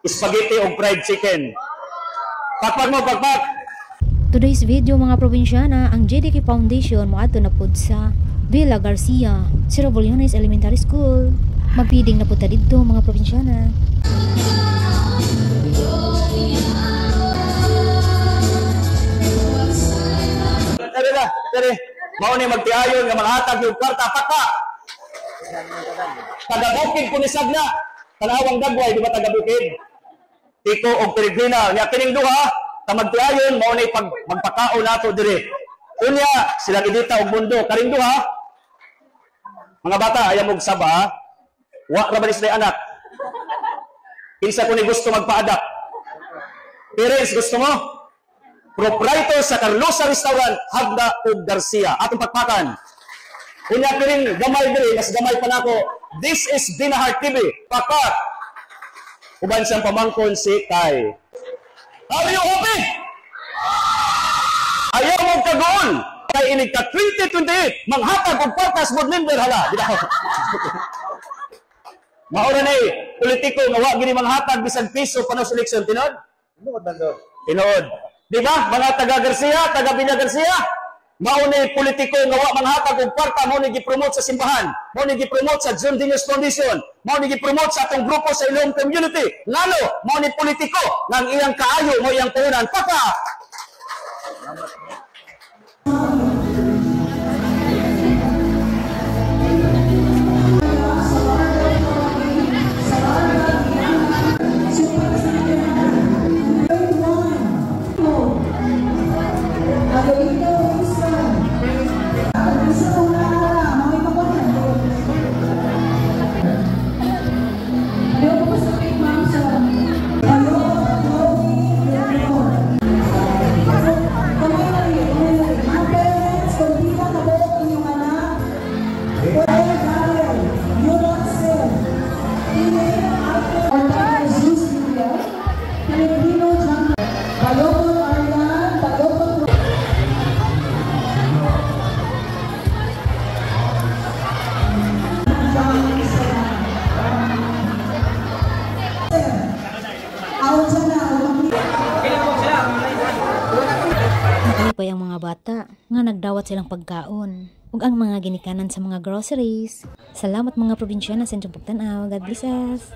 spaghetti o fried chicken. Pakpak mo, pakpak! Today's video mga probinsyana, ang JDK Foundation moadto na pud sa Villa Garcia, Cerro Boliones Elementary School. Magpiding na pud ta didto mga probinsyana. Tari, mao ni magtiayon nga manghatag yung kwarta, pakpak! Tagabukid ko ni Sagna, tanawang dagway, di ba tagabukid? Tiko o Peregrina, niya kining duha, magtiayon, mao ni magpakao nato dire. Unya, sila idita og mundo, karing duha, mga bata, ayaw mong saba, wa rabanis na anak. Kinsa ko ni gusto magpa-adapt. Parents, gusto mo? Proprietor sa Carlosa Restaurant, Hagda ug Garcia. Atong pakpakan. Unya kining gamay diri, mas gamay pa nako. This is Dinahar TV. Pakpak. Uban siyang pamangkon si Kai. Are you happy? Ayaw mo kagoon. Kay inig ka 2028, manghatag og kwartas board member hala. Di ba? Maura na politiko nga wa gini manghatag bisan piso panos eleksyon tinod? Tinod. Di ba? Mga taga Garcia, taga Villa Garcia, mao ni politiko nga wa manghatag og kwarta, mao ni gi-promote sa simbahan, mao ni gi-promote sa John Dinos Foundation, mao ni gi-promote sa atong grupo sa Ilong Community. Lalo, mao ni politiko nang iyang kaayo mo iyang punan. Papa. Pa ang mga bata nga nagdawat silang pagkaon ug ang mga ginikanan sa mga groceries. Salamat mga probinsyana sa inyong pagtan-aw. God bless us.